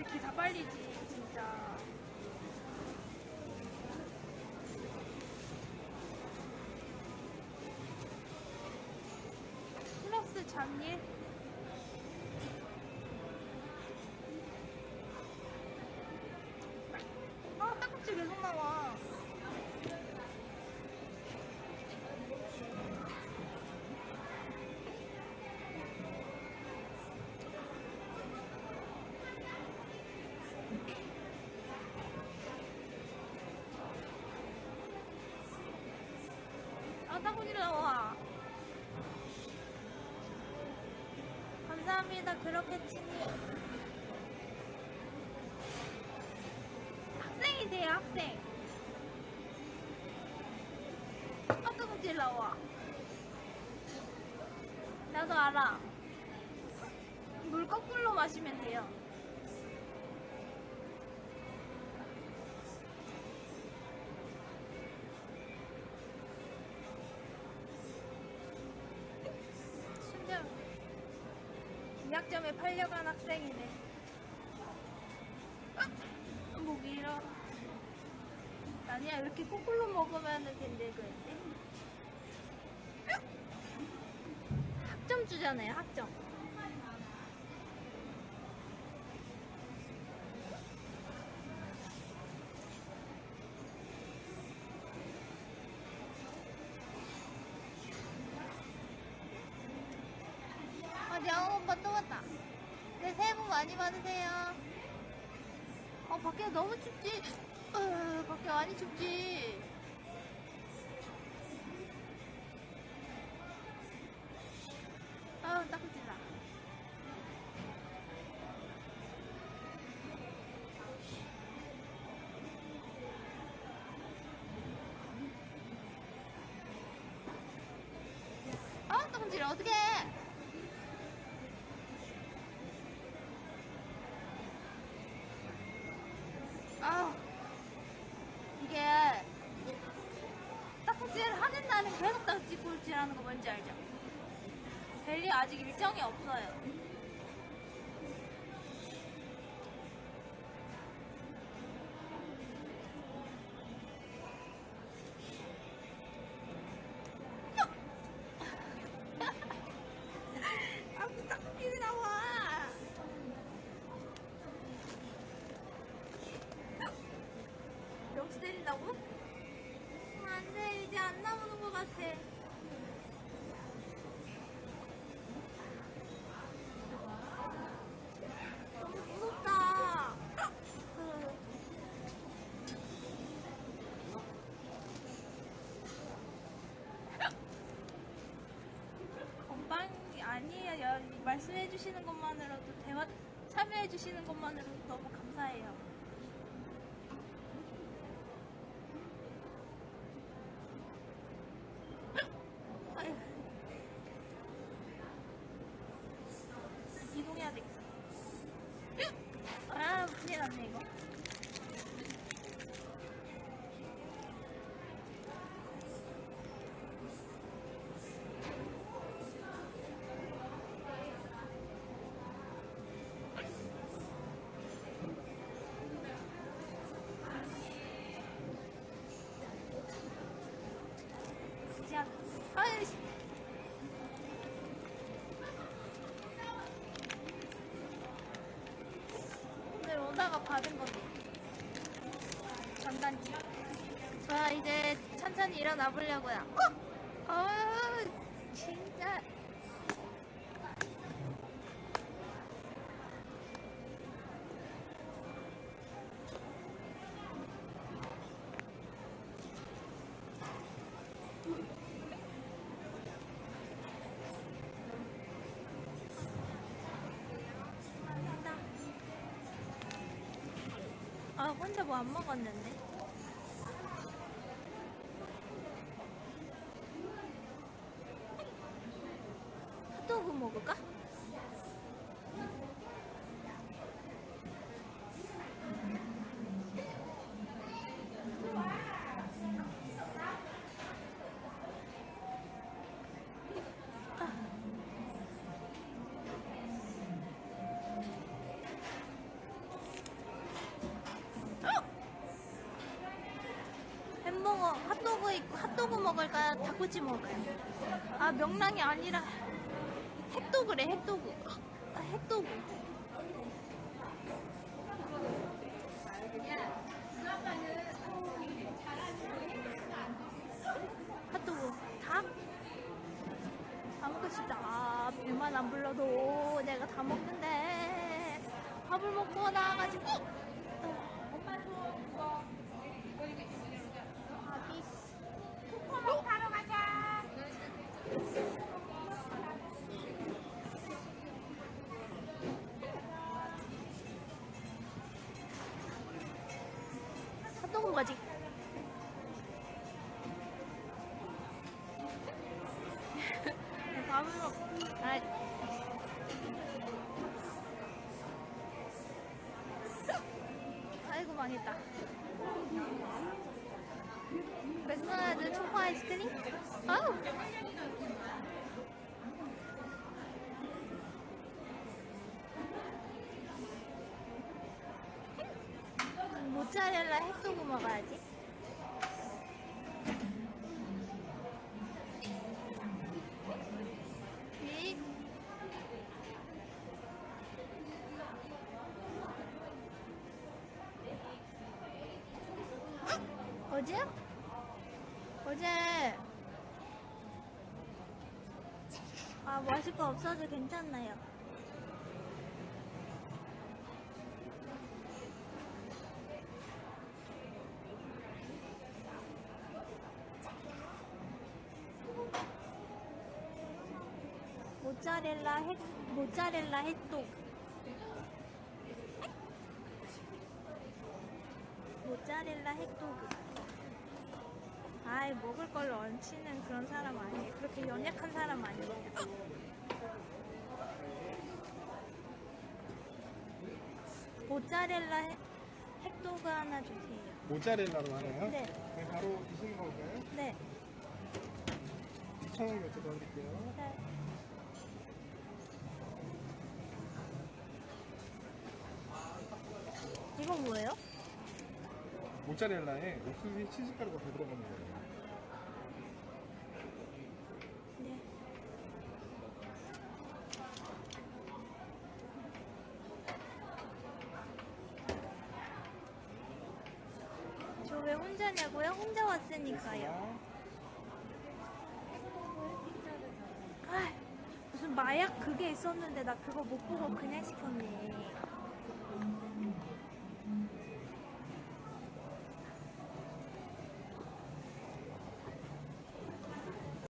이렇게 다 빨리지 진짜. 플러스 잡일. 아 딱꼭지 계속 나와. 아 딱꼭지 나와. 감사합니다. 그렇겠지니. 학생이세요 학생. 아 딱꼭지 나와. 나도 알아. 물 거꾸로 마시면 돼요. 순정 김약점에 팔려간 학생이네. 목이 일어. 아니야 이렇게 거꾸로 먹으면 된대. 그랬지. 학점 주잖아요 학점. 야옹 오빠 또 왔다. 네, 새해 복 많이 받으세요. 밖에 너무 춥지? 밖에 많이 춥지? 딱지라. 딱지라, 어떡해! 이게 딱지를 하는 날은 계속 딱지 꼴찌라는 거 뭔지 알죠? 벨리 아직 일정이 없어요. 딱지가 나와. 명수 때린다고? 안돼 이제 안 나오는 것 같아. 너무 무섭다. 건방이 아니에요. 말씀해 주시는 것만으로도 대화 참여해 주시는 것만으로도 너무 감사해요. 이동해야 되겠어. 큰일 났네 이거. 진짜 오늘 오다가 받은 건데 전단지. 자 이제 천천히 일어나 보려고요. 진짜 혼자 뭐 안 먹었는데. 핫도그 먹을까? 먹을까? 닭꼬치 먹을까요? 아, 명랑이 아니라 햇도그래, 햇도그. 아, 햇도그. 핫도그. 닭? 다 먹고 싶다. 아, 배만 안 불러도 내가 다 먹는데. 밥을 먹고 나와가지고. 밥이. 코코넛 사러 가자. 핫도그 가지. 밥을 먹. 아. 아이고 망했다. 맥도날드 초코 아이스크림? 아우. 모짜렐라 햇도그 먹어야지. 빅. 어제? 어제 아, 마실 거 없어도 괜찮나요? 모짜렐라 햇도그. 모짜렐라 햇도그. 아이, 먹을 걸 얹히는 그런 사람 아니에요. 그렇게 연약한 사람 아니에요. 모짜렐라 햇도그 하나 주세요. 모짜렐라로 하나요? 네. 네, 바로 드시는 건가요? 네. 2,000원 몇 개 더 드릴게요. 네. 이건 뭐예요? 모짜렐라에 옥수수 치즈가루가 더 들어가는 거예요. 네. 저 왜 혼자냐고요? 혼자 왔으니까요. 아, 무슨 마약 그게 있었는데 나 그거 못 보고 그냥 시켰네.